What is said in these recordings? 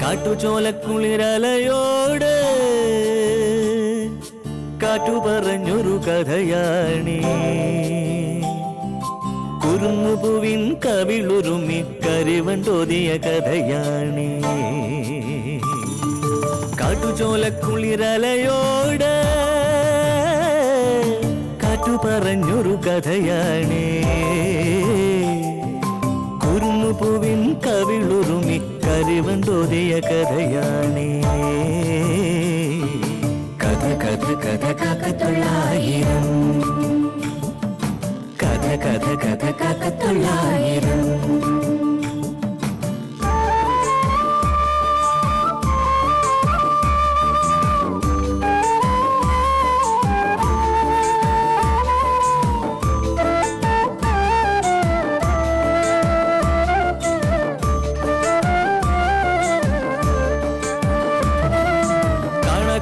കാട്ടുചോലക്കുളിരലയോട് കാറ്റു പറഞ്ഞൊരു കഥയാണീ. കുരുന്നുപൂവിൻ കവിളുരുമി കരിവണ്ടോതിയ കഥയാണീ. കാട്ടുചോലക്കുളിരലയോട് കാറ്റു പറഞ്ഞൊരു കഥയാണീ. കുരുന്നുപൂവിൻ കവിളുരുമി കരിവണ്ടോതിയ കഥയാണീ. കഥ കഥ കഥ കാക്കത്തൊള്ളായിരം, കഥ കഥ കഥ കാക്കത്തൊള്ളായിരം.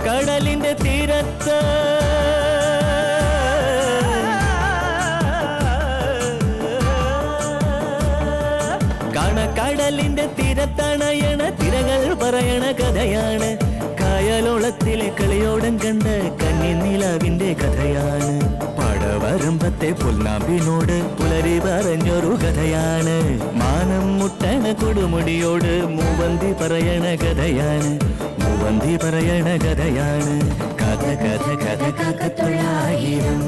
കടലിന്റെ തീരത്ത് കടലിന്റെ തീരത്തണയണ തിരകൾ പറയണ കഥയാണ്. കായലോളത്തിലെ കളിയോടം കണ്ട കന്നിനിലാവിന്റെ കഥയാണ്. പടവരമ്പത്തെ പുൽനാമ്പിനോട് പുലരി പറഞ്ഞൊരു കഥയാണ്. മാനം മുട്ടണ കൊടുമുടിയോട് മൂവന്തി പറയണ കഥയാണ്. മൂവന്തി പറയണ കഥയാണ്. കഥ കഥ കഥ കാക്കത്തൊള്ളായിരം.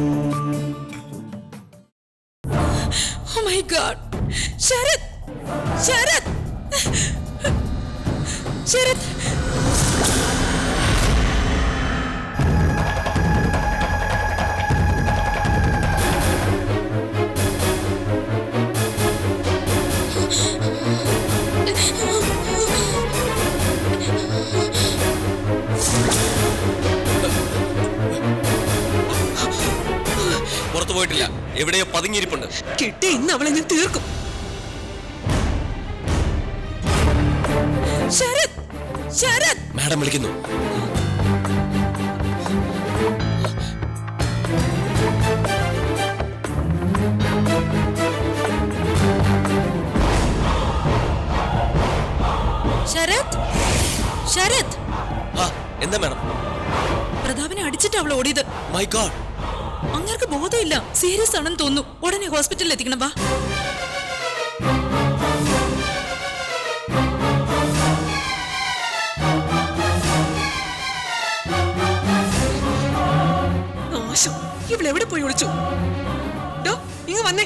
Oh my God! Sarath! Sarath! Sarath! പുറത്തു പോയിട്ടില്ല, എവിടെയോ പതുങ്ങിയിരിപ്പുണ്ട്. കിട്ടി, ഇന്ന് അവളെ ഞാൻ തീർക്കും. ശരത്! ശരത്! മാഡം വിളിക്കുന്നു. ശരത്! ശരത്! എന്താ മാഡം? പ്രതാപനെ അടിച്ചിട്ട് അവൾ ഓടിയത്. My God! അങ്ങേർക്ക് ബോധമില്ല, സീരിയസ് ആണെന്ന് തോന്നുന്നു. ഉടനെ ഹോസ്പിറ്റലിൽ എത്തിക്കണം. വാ. നാശം, ഇവളെവിടെ പോയി ഒളിച്ചു? ഇങ്ങ് വന്നേ.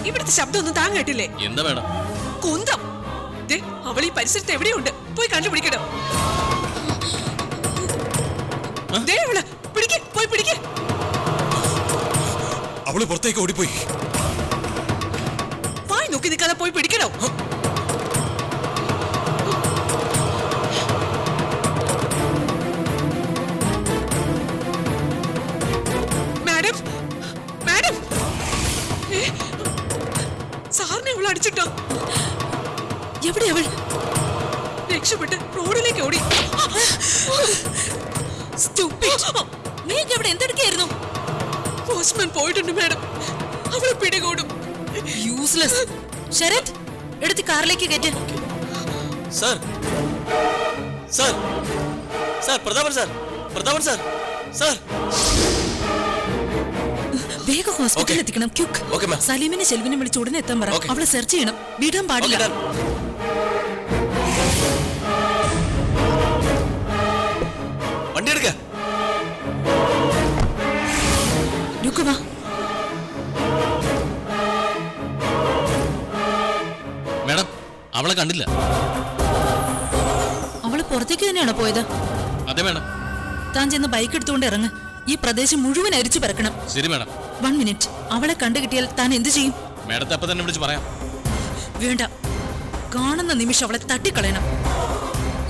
ഇവിടുത്തെ ശബ്ദമൊന്നും താൻ കേട്ടില്ലേ? എന്താ മാഡം? കുന്തം! അവൾ ഈ പരിസരത്ത് എവിടെയുണ്ട്, പോയി കണ്ടുപിടിക്കണം. പോയി പിടിക്ക. അവള് പുറത്തേക്ക് ഓടിപ്പോയി. വായി നോക്കി നിൽക്കാതെ പോയി പിടിക്കണോ? മാഡം, മാഡം, സാറിനെ അവൾ അടിച്ചിട്ടോ? എവിടെ അവൾ? രക്ഷപ്പെട്ട് റോഡിലേക്ക് ഓടി. നീ എവിടെ എന്തെടുക്കായിരുന്നു? പോസ്റ്റ്മാൻ പോയിട്ടുണ്ട് മാഡം, അവളെ പിടികൂടും. യൂസ്ലെസ്. ശരത്, എടുത്ത് കാറിലേക്ക് കയറ്റ്. Sir, sir, sir, Prathapan sir, Prathapan sir, sir. വേഗം ഹോസ്പിറ്റലിൽ എത്തിക്കണം. ക്യുക്ക്. സലീമിനെ ശെൽവിനെ വിളിച്ച് ഉടനെ എത്താൻ പറ. അവളെ സെർച്ച് ചെയ്യണം, വിടാൻ പാടില്ല. വണ്ടി എടുക്ക. മാഡം, അവളെ കണ്ടില്ല. അവള് പുറത്തേക്ക് തന്നെയാണോ പോയത്? അതെ മാഡം. താൻ ചെന്ന് ബൈക്ക് എടുത്തുകൊണ്ട് ഇറങ്ങ്. ഈ പ്രദേശം മുഴുവൻ അരിച്ചു പറക്കണം. ശരി മാഡം. 1 മിനിറ്റ്. അവളെ കണ്ടു കിട്ടിയാൽ താൻ എന്ത് ചെയ്യും? മാഡത്തെ അപ്പൊ തന്നെ വിളിച്ച് പറയാം. വേണ്ട, കാണുന്ന നിമിഷം അവളെ തട്ടിക്കളയണം.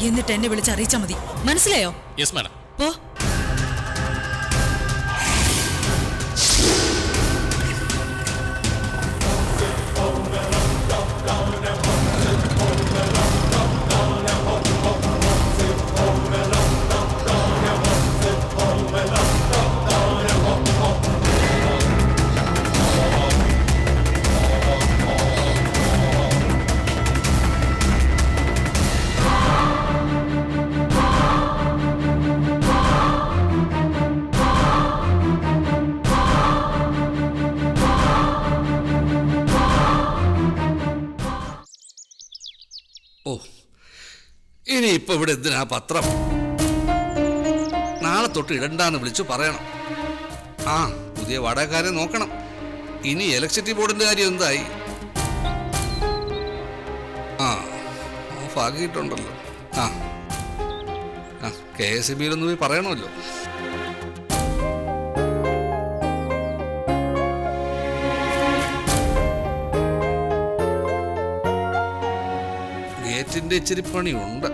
എന്നിട്ട് എന്നെ വിളിച്ച് അറിയിച്ചാൽ മതി. മനസ്സിലായോ? Yes madam. പോ. ഓ, ഇനി ഇപ്പൊ ഇവിടെ എന്തിനാ പത്രം? നാളെ തൊട്ട് ഇടണ്ടാന്ന് വിളിച്ചു പറയണം. ആ, പുതിയ വാടകക്കാരെ നോക്കണം. ഇനി ഇലക്ട്രിസിറ്റി ബോർഡിന്റെ കാര്യം എന്തായി? ആ, ഓഫ് ആക്കിയിട്ടുണ്ടല്ലോ. ആ, KSEBിയിലൊന്ന് പോയി പറയണമല്ലോ. ഗേറ്റിന്റെ ഇച്ചിരി പണിയുണ്ട്.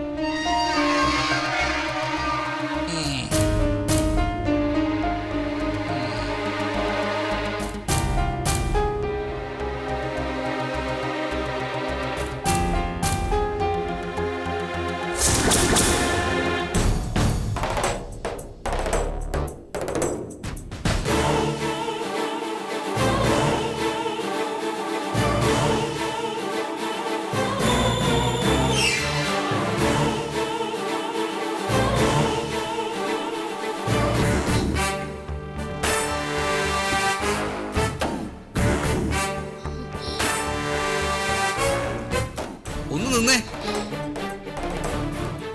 ഒന്ന് നിന്നേ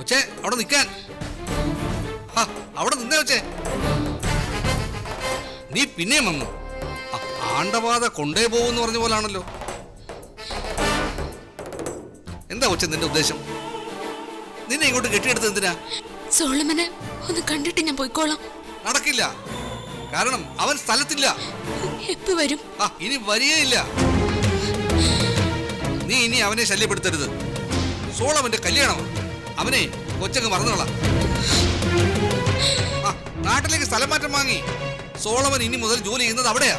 ഒച്ചേ, അവിടെ നിൽക്കാൻ. അവിടെ നിന്നേ ഒച്ചേ. നീ പിന്നെയും വന്നു. ആണ്ടപാത കൊണ്ടേ പോകുമെന്ന് പറഞ്ഞ പോലാണല്ലോ. എന്താ ഒച്ച നിന്റെ ഉദ്ദേശം? നിന്നെ ഇങ്ങോട്ട് കെട്ടിയെടുത്ത് എന്തിനാ? സോളമനെ ഒന്ന് കണ്ടിട്ട് ഞാൻ പോയിക്കോളാം. നടക്കില്ല. കാരണം അവൻ സ്ഥലത്തില്ല. എപ്പോ വരും? ഇനി വരികയില്ല. നീ ഇനി അവനെ ശല്യപ്പെടുത്തരുത്. സോളമന്റെ കല്യാണമാണ്. അവനെ കൊച്ചങ്ങ് മറന്നോളാം. നാട്ടിലേക്ക് സ്ഥലം മാറ്റം വാങ്ങി സോളമൻ ഇനി മുതൽ ജോലി ചെയ്യുന്നത് അവിടെയാ.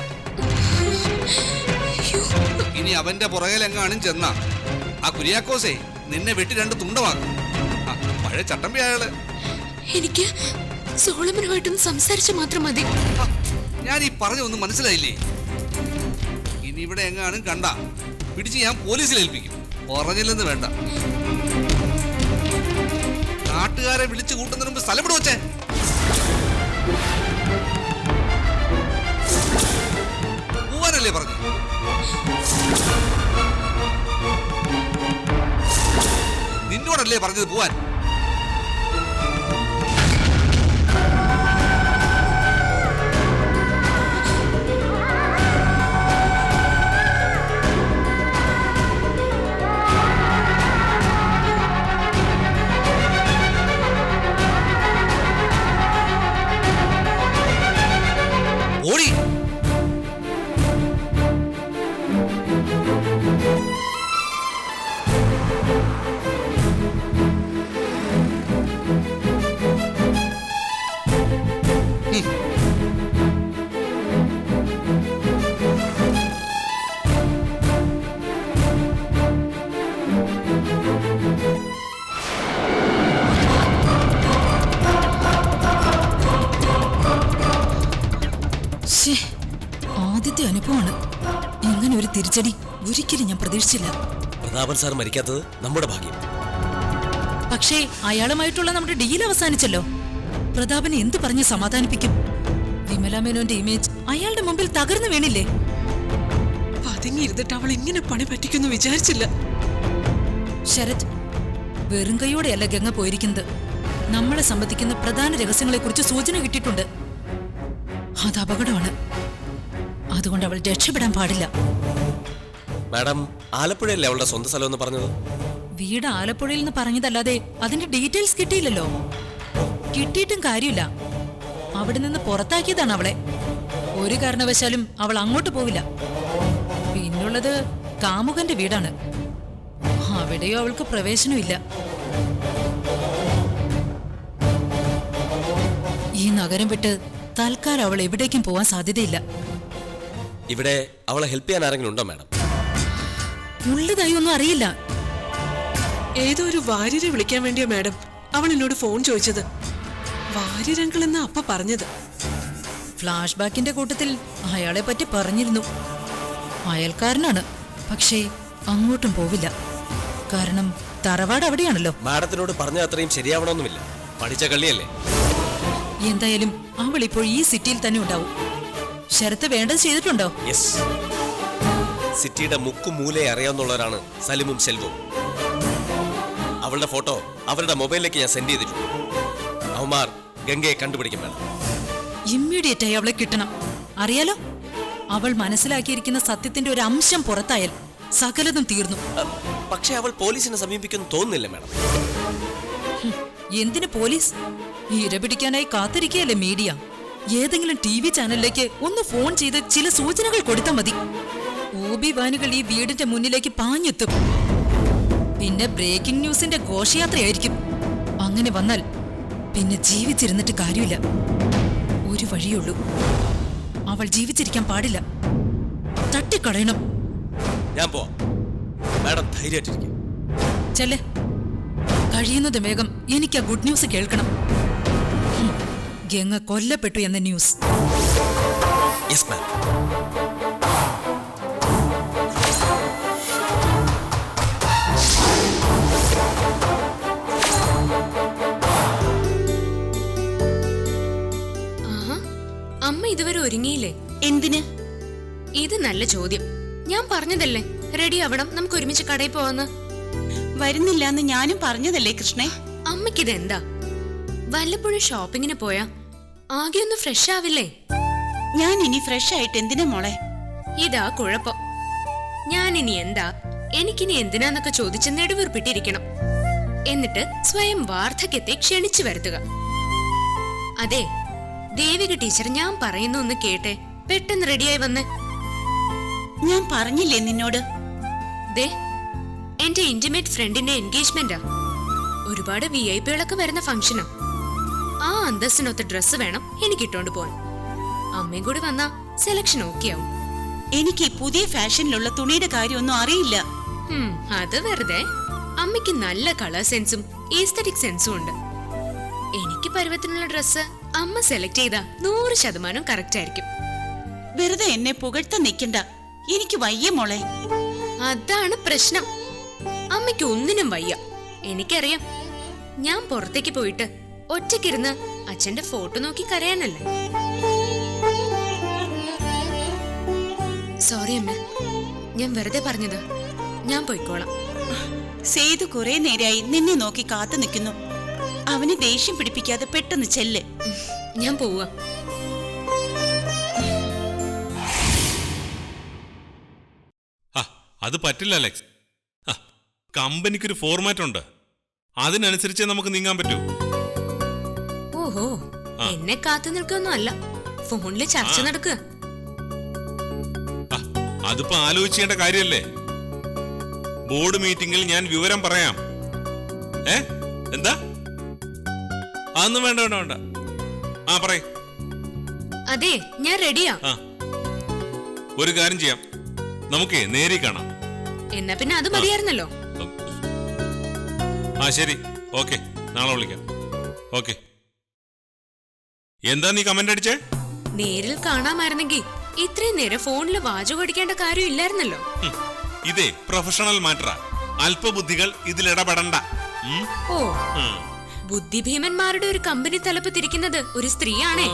ഇനി അവന്റെ പുറകിലെങ്ങാനും ചെന്ന ആ കുര്യാക്കോസേ നിന്നെ വെട്ടി 2 തുണ്ടമാക്കും. പഴയ ചട്ടമ്പി അയാള്. എനിക്ക് സോളമനുമായിട്ടൊന്ന് സംസാരിച്ചു മാത്രം മതി. ഞാൻ ഈ പറഞ്ഞൊന്നും മനസ്സിലായില്ലേ? ഇനി ഇവിടെ എങ്ങാനും കണ്ട പിടിച്ച് ഞാൻ പോലീസിൽ ഏൽപ്പിക്കും. പറഞ്ഞില്ലെന്ന് വേണ്ട. നാട്ടുകാരെ വിളിച്ചു കൂട്ടുന്നതിന് മുമ്പ് സ്ഥലം വിടുവച്ചേ. പോവാനല്ലേ പറഞ്ഞു? നിന്നോടല്ലേ പറഞ്ഞത് പോവാൻ? ഓടി. ആദ്യത്തെ അനുഭവമാണ്. ഇങ്ങനെ ഒരു തിരിച്ചടി ഒരിക്കലും ഞാൻ പ്രതീക്ഷിച്ചില്ല. പ്രതാപൻ സാർ മരിക്കാത്തത് നമ്മുടെ ഭാഗ്യം. പക്ഷേ അയാളുമായിട്ടുള്ള നമ്മുടെ ഡീൽ അവസാനിച്ചല്ലോ. പ്രതാപനെ എന്ത് പറഞ്ഞ് സമാധാനിപ്പിക്കും? വിമല മേനോന്റെ ഇമേജ് അയാളുടെ മുമ്പിൽ തകർന്നു വീണില്ലേ? പതുങ്ങിയിരുന്നിട്ട് അവൾ ഇങ്ങനെ പണി പറ്റിക്കുന്നു വിചാരിച്ചില്ല. ശരത്, വെറും കൈയോടെയല്ല ഗംഗ പോയിരിക്കുന്നത്. നമ്മളെ സംബന്ധിക്കുന്ന പ്രധാന രഹസ്യങ്ങളെ കുറിച്ച് സൂചന കിട്ടിയിട്ടുണ്ട്. അത് അപകടമാണ്. അതുകൊണ്ട് അവൾ രക്ഷപ്പെടാൻ പാടില്ല. മാഡം, ആലപ്പുഴയല്ലേ അവളുടെ സ്വന്തം സ്ഥലം എന്ന് പറഞ്ഞത്? വീട് ആലപ്പുഴയിൽ നിന്ന് പറഞ്ഞതല്ലാതെ അതിന്റെ ഡീറ്റെയിൽസ് കിട്ടിയില്ലല്ലോ. കിട്ടിയിട്ടും കാര്യമില്ല. അവിടെ നിന്ന് പുറത്താക്കിയതാണ് അവളെ. ഒരു കാരണവശാലും അവൾ അങ്ങോട്ട് പോവില്ല. പിന്നുള്ളത് കാമുകന്റെ വീടാണ്. അവിടെയോ അവൾക്ക് പ്രവേശനമില്ല. ഈ നഗരം വിട്ട് തൽക്കാലം അവൾ എവിടേക്കും പോവാൻ സാധ്യതയില്ല. ഇവിടെ അവളെ ഹെൽപ്പ് ചെയ്യാൻ ആരെങ്കിലും ഉണ്ടോ മാഡം? ഉള്ളതായി ഒന്നും അറിയില്ല. ഏതോ ഒരു വാര്യരെ വിളിക്കാൻ വേണ്ടിയാ മാഡം അവൾ എന്നോട് ഫോൺ ചോദിച്ചത്. വാര്യരങ്കിൾ എന്നാ അപ്പ പറഞ്ഞത്. ഫ്ലാഷ് ബാക്കിന്റെ കൂട്ടത്തിൽ അയാളെ പറ്റി പറഞ്ഞിരുന്നു. അയൽക്കാരനാണ്. പക്ഷേ അങ്ങോട്ടും പോവില്ല. കാരണം തറവാട് അവിടെയാണല്ലോ. മാഡത്തിനോട് പറഞ്ഞ അത്രയും ശരിയാവണമെന്നുമില്ല. പഠിച്ച കള്ളിയല്ലേ. എന്തായാലും അവൾ ഇപ്പോൾ ഈ സിറ്റിയിൽ തന്നെ ഉണ്ടാവും. ശരത്ത് വേണ്ടത് ചെയ്തിട്ടുണ്ടോ? യെസ്. സിറ്റിയുടെ മുക്കും മൂലയെ അറിയാവുന്നവരാണ് സലിമും സെൽവവും. അവളുടെ ഫോട്ടോ അവരുടെ മൊബൈലിലേക്ക് ഞാൻ സെൻഡ് ചെയ്തിട്ടുണ്ട്. അവന്മാർ ഗംഗയെ കണ്ടുപിടിക്കും വേണം. ഇമ്മീഡിയറ്റ് ആയി അവളെ കിട്ടണം. അറിയാലോ, അവൾ മനസ്സിലാക്കിയിരിക്കുന്ന സത്യത്തിന്റെ ഒരു അംശം പുറത്തായാൽ സകലതും തീർന്നു. പക്ഷെ അവൾ പോലീസിനെ സമീപിക്കുന്നു തോന്നുന്നില്ല മാഡം. എന്തിന് പോലീസ്? ഇര പിടിക്കാനായി കാത്തിരിക്കുകയല്ലേ മീഡിയ. ഏതെങ്കിലും TV ചാനലിലേക്ക് ഒന്ന് ഫോൺ ചെയ്ത് ചില സൂചനകൾ കൊടുത്താൽ മതി. ഓബി വാനുകൾ ഈ വീടിന്റെ മുന്നിലേക്ക് പാഞ്ഞെത്തും. പിന്നെ ബ്രേക്കിംഗ് ന്യൂസിന്റെ ഘോഷയാത്രയായിരിക്കും. അങ്ങനെ വന്നാൽ പിന്നെ ജീവിച്ചിരുന്നിട്ട് കാര്യമില്ല. ഒരു വഴിയുള്ളൂ, അവൾ ജീവിച്ചിരിക്കാൻ പാടില്ല. തട്ടിക്കളയണം. ഞാൻ പോവാം. മാഡം ധൈര്യമായിട്ടിരിക്കും. ചെല്ലേ, കഴിയുന്നത് വേഗം എനിക്ക് ആ ഗുഡ് ന്യൂസ് കേൾക്കണം. ഗംഗ കൊല്ലപ്പെട്ടു എന്ന ന്യൂസ്. Yes ma'am. ആഹാ, അമ്മ ഇതുവരെ ഒരുങ്ങിയില്ലേ? എന്തിന്? ഇത് നല്ല ചോദ്യം. ഞാൻ പറഞ്ഞതല്ലേ റെഡി ആവണം, നമുക്ക് ഒരുമിച്ച് കടയിൽ പോവാന്ന്. വരുന്നില്ലാന്ന് ഞാനും പറഞ്ഞതല്ലേ കൃഷ്ണേ. അമ്മയ്ക്കിതെന്താ? വല്ലപ്പോഴും ഷോപ്പിങ്ങിന് പോയാ ആകെ ഒന്ന് ഫ്രഷ് ആവില്ലേ? ഞാൻ ഇനി ഫ്രഷ് ആയിട്ട് എന്തിനാ മോളെ? ഇതാ കുഴപ്പം. ഞാൻ ഇനി എന്താ, എനിക്കിനി എന്തിനാന്നൊക്കെ ചോദിച്ച് നെടുവീർപ്പിട്ടിരിക്കണം. എന്നിട്ട് സ്വയം വാർദ്ധക്യത്തെ ക്ഷണിച്ചു വരുത്തുക. അതെ, ദേവിക ടീച്ചർ ഞാൻ പറയുന്ന ഒന്ന് കേട്ടെ, പെട്ടെന്ന് റെഡിയായി വന്ന്. ഞാൻ പറഞ്ഞില്ലേ നിന്നോട്? ദേ, എന്റെ ഇന്റിമേറ്റ് ഫ്രണ്ടിന്റെ എൻഗേജ്മെന്റാ. ഒരുപാട് VIP-കളൊക്കെ വരുന്ന ഫംഗ്ഷനാ. ആ അന്തസ്സിനൊത്ത ഡ്രസ്സ് വേണം എനിക്ക് ഇട്ടോണ്ട് പോവാൻ. അമ്മയും കൂടി വന്നാ സെലക്ഷൻ ഓക്കെ ആവും. എനിക്ക് ഈ പുതിയ ഫാഷനിലുള്ള തുണിയുടെ കാര്യമൊന്നും അറിയില്ല. അത് വെറുതെ. അമ്മയ്ക്ക് നല്ല കളർ സെൻസും ഈസ്തറ്റിക് സെൻസും ഉണ്ട്. എനിക്ക് പരുവത്തിനുള്ള ഡ്രസ്സ് അമ്മ സെലക്ട് ചെയ്താ 100% കറക്റ്റ് ആയിരിക്കും. വെറുതെ എന്നെ പുകഴ്ത്ത നിൽക്കണ്ട. എനിക്ക് വയ്യ മോളെ. അതാണ് പ്രശ്നം. അമ്മയ്ക്ക് ഒന്നിനും വയ്യ. എനിക്കറിയാം. ഞാൻ പുറത്തേക്ക് പോയിട്ട് ഒറ്റയ്ക്കിരുന്ന് അച്ഛന്റെ ഫോട്ടോ നോക്കി കരയാനല്ലേ. സോറി അമ്മ, ഞാൻ വെറുതെ പറഞ്ഞത്. ഞാൻ പോയിക്കോളാം. സേതു കുറെ നേരായി നിന്നെ നോക്കി കാത്തു നിൽക്കുന്നു. അവനെ ദേഷ്യം പിടിപ്പിക്കാതെ പെട്ടെന്ന് ചെല്ല്. ഞാൻ പോവാ. അത് പറ്റില്ല അലക്സ്. കമ്പനിക്കൊരു ഫോർമാറ്റ് ഉണ്ട്, അതിനനുസരിച്ച് നമുക്ക് നീങ്ങാൻ പറ്റൂ. ഓഹോ, എന്നെ കാത്തു നിൽക്കൊന്നും അല്ല, ഫോണില് ചർച്ച നടക്കുക. അതിപ്പോ ആലോചിക്കേണ്ട കാര്യല്ലേ. ബോർഡ് മീറ്റിംഗിൽ ഞാൻ വിവരം പറയാം. എന്താ? അതൊന്നും വേണ്ട വേണ്ട വേണ്ട. പറയ്. അതെ, ഞാൻ റെഡിയാ. ഒരു കാര്യം ചെയ്യാം, നമുക്കേ നേരി കാണാം. എന്നാ പിന്നെ അത് മതിയായിരുന്നല്ലോ. ശരി, ഓക്കെ, നാളെ വിളിക്കാം. ഓക്കെ. എന്താ നീ കമന്റ് അടിച്ചേ? നേരിൽ കാണാമായിരുന്നെങ്കിൽ ഇത്രയും നേരം ഫോണിൽ വാചകം അടിക്കേണ്ട കാര്യം ഇല്ലായിരുന്നല്ലോ. ഇതേ പ്രൊഫഷണൽ മാറ്ററാ. അല്പബുദ്ധികൾ ഇതിലിടപെടണ്ട. ഓ, ബുദ്ധിഭീമന്മാരുടെ ഒരു കമ്പനി തലപ്പത്തിരിക്കുന്നത് ഒരു സ്ത്രീയാണേ.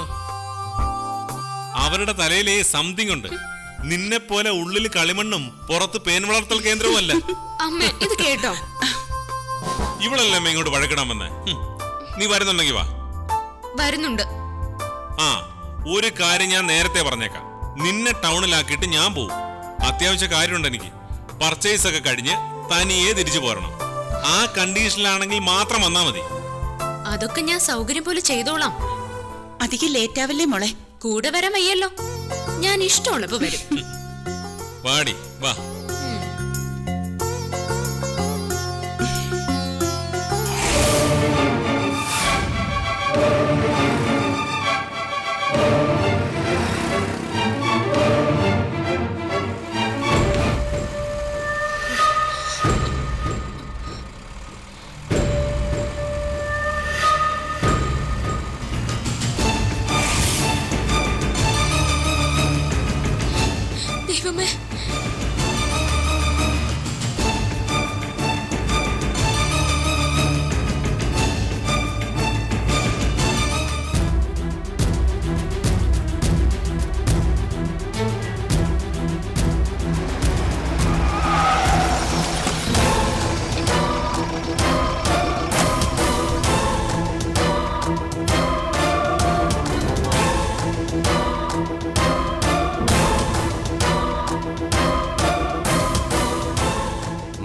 അവരുടെ തലയിലേ സംതിങ് ഉണ്ട്. നിന്നെ പോലെ ഉള്ളിൽ കളിമണ്ണും പുറത്ത് പേൻ വളർത്തൽ കേന്ദ്രവുമല്ല. അമ്മ ഇത് കേട്ടോ? ഇവളല്ലേ അമ്മ ഇങ്ങോട്ട് വഴക്കിടാമെന്ന്. നീ വരുന്നുണ്ടെങ്കി വാ. വരുന്നുണ്ട്. ഒരു കാര്യം ഞാൻ നേരത്തെ പറഞ്ഞേക്കാം. നിന്നെ ടൗണിലാക്കിയിട്ട് ഞാൻ പോവും. അത്യാവശ്യ കാര്യമുണ്ട് എനിക്ക്. പർച്ചേസ് ഒക്കെ കഴിഞ്ഞ് തനിയെ തിരിച്ചു പോരണം. ആ കണ്ടീഷനിലാണെങ്കിൽ മാത്രം വന്നാ മതി. അതൊക്കെ ഞാൻ സൗകര്യം പോലെ ചെയ്തോളാം. അധികം ലേറ്റ് ആവല്ലേ മോളെ? കൂടെ വരാൻ വയ്യല്ലോ. ഞാൻ ഇഷ്ടമുള്ളപ്പോ വരും. വാടി വാ. ദൈവമേ,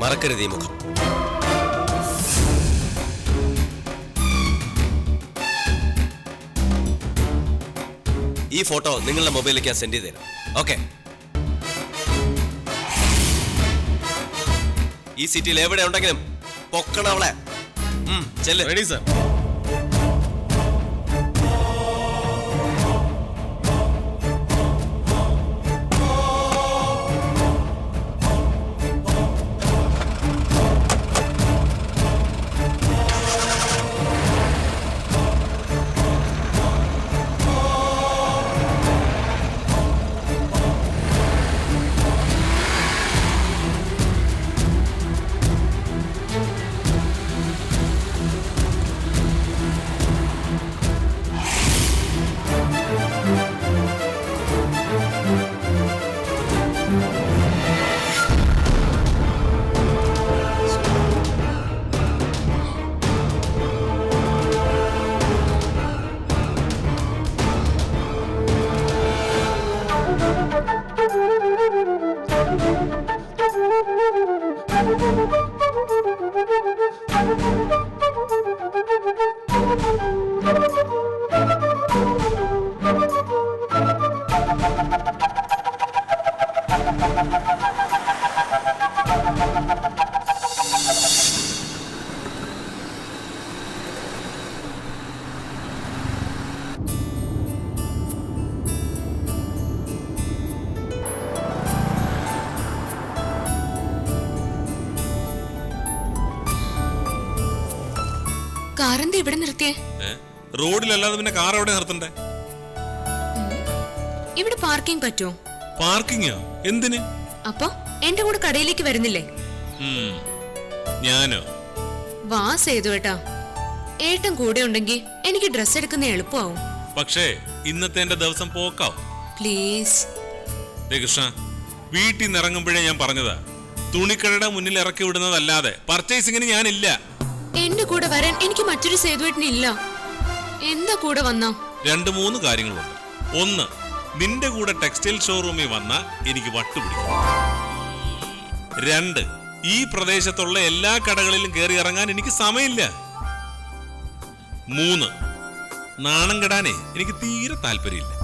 മറക്കരുത് ഈ മുഖം. ഈ ഫോട്ടോ നിങ്ങളുടെ മൊബൈലിലേക്ക് ഞാൻ സെൻഡ് ചെയ്ത് തരാം. ഓക്കെ? ഈ സിറ്റിയിൽ എവിടെ ഉണ്ടെങ്കിലും പൊക്കണം അവളെ. ചെല്ല്. Ready sir. കാറെന്താ ഇവിടെ നിർത്തിയേ? റോഡിലല്ലാതെ പിന്നെ കാർ എവിടെ നിർത്തണ്ടേ? ഇവിടെ പാർക്കിംഗ് പറ്റുമോ? പാർക്കിങ്ങോ? എന്തിന്? അപ്പൊ എന്റെ കൂടെ കടയിലേക്ക് വരുന്നില്ലേ? ഞാനോ? വാ സേതു ഏട്ടാ, ഏട്ടൻ കൂടെ ഉണ്ടെങ്കിൽ എനിക്ക് ഡ്രസ് എടുക്കുന്ന എളുപ്പമാവും. പക്ഷേ ഇന്നത്തെ എന്റെ ദിവസം പോക്കാവും. പ്ലീസ് കൃഷ്ണ, വീട്ടിൽ നിന്ന് ഇറങ്ങുമ്പോഴേ ഞാൻ പറഞ്ഞതാ, തുണിക്കടയുടെ മുന്നിൽ ഇറക്കി വിടുന്നതല്ലാതെ പർച്ചേസിങ്ങിന് ഞാനില്ല. എന്റെ കൂടെ വരാൻ എനിക്ക് മറ്റൊരു സേതുവേട്ടനില്ല. എന്താ കൂടെ വന്നാ? 2-3 കാര്യങ്ങളുണ്ട്. ഒന്ന്, നിന്റെ കൂടെ ടെക്സ്റ്റൈൽ ഷോറൂമിൽ വന്ന എനിക്ക് വട്ടുപിടിക്കും. 2, ഈ പ്രദേശത്തുള്ള എല്ലാ കടകളിലും കയറി ഇറങ്ങാൻ എനിക്ക് സമയമില്ല. 3, നാണം കെടാനേ എനിക്ക് തീരെ താല്പര്യമില്ല.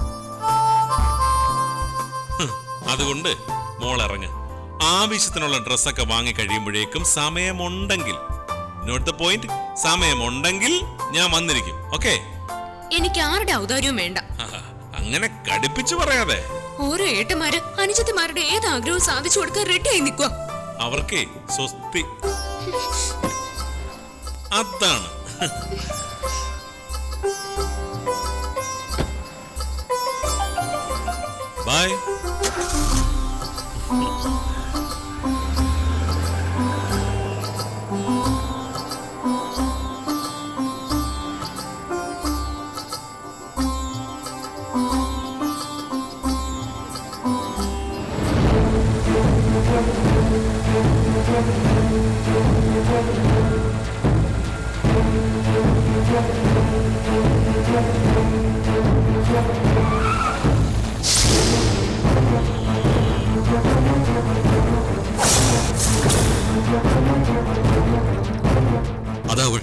അതുകൊണ്ട് മോൾ ഇറങ്ങ്. ആവശ്യത്തിനുള്ള ഡ്രസ്സൊക്കെ വാങ്ങി കഴിയുമ്പോഴേക്കും സമയമുണ്ടെങ്കിൽ, നോട്ട് ദ പോയിന്റ്, സമയമുണ്ടെങ്കിൽ ഞാൻ വന്നിരിക്കും. ഓക്കെ? എനിക്ക് ആരുടെ ഔദാര്യവും വേണ്ട. അങ്ങനെ കടുപ്പിച്ചു പറയാതെ. ഓരോ ഏട്ടന്മാര് അനുജത്തിമാരുടെ ഏത് ആഗ്രഹവും സാധിച്ചു കൊടുക്കാൻ റെഡിയായി നിൽക്കുക. അവർക്കേ സ്വസ്തി. അതാണ്. ബൈ. അതവൾ.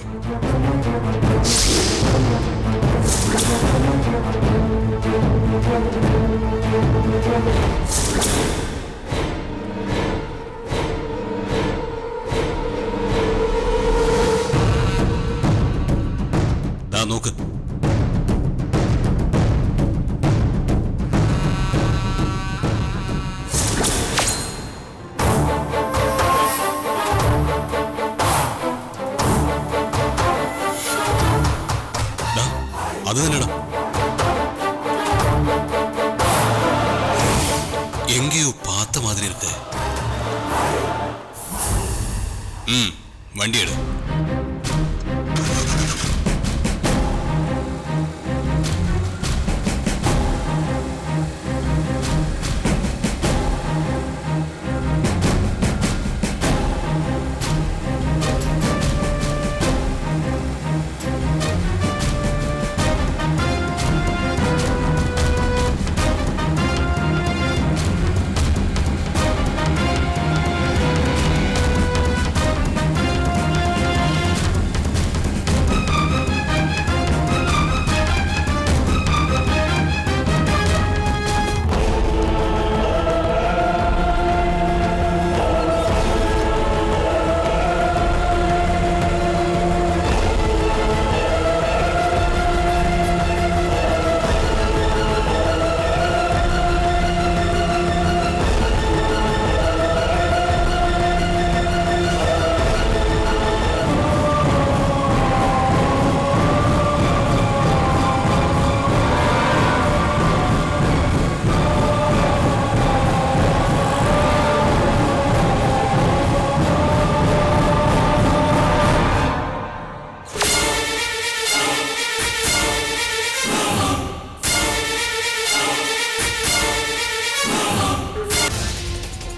നോക്ക്. അത് തന്നെടാ. എങ്കയോ പാത്ത മാതിരി ഇருக்கு. വണ്ടി എടു.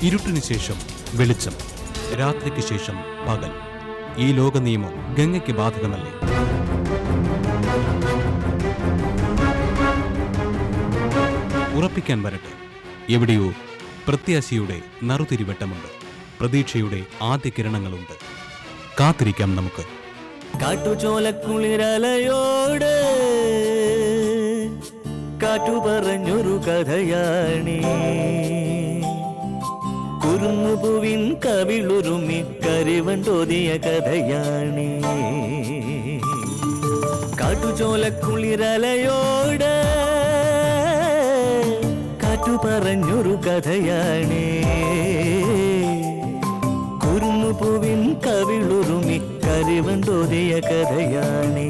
ഇരുട്ടിനു ശേഷം വെളിച്ചം, രാത്രിക്ക് ശേഷം പകൽ. ഈ ലോക നിയമം ഗംഗയ്ക്ക് ബാധകമല്ലേ? ഉറപ്പിക്കാൻ വരട്ടെ, എവിടെയോ പ്രത്യാശയുടെ നറുതിരിവട്ടമുണ്ട്, പ്രതീക്ഷയുടെ ആദ്യ കിരണങ്ങളുണ്ട്. കാത്തിരിക്കാം നമുക്ക്. കാട്ടുചോലക്കുളിരലയോട് കാറ്റു പറഞ്ഞൊരു കഥയാണേ, കുരുന്നുപൂവിൻ കവിളുരുമി കരിവണ്ടോതിയ കഥയാണേ. കാട്ടുചോലക്കുളിരലയോട് കാറ്റു പറഞ്ഞൊരു കഥയാണേ, കുരുന്നുപൂവിൻ കവിളുരുമി കരിവണ്ടോതിയ കഥയാണേ.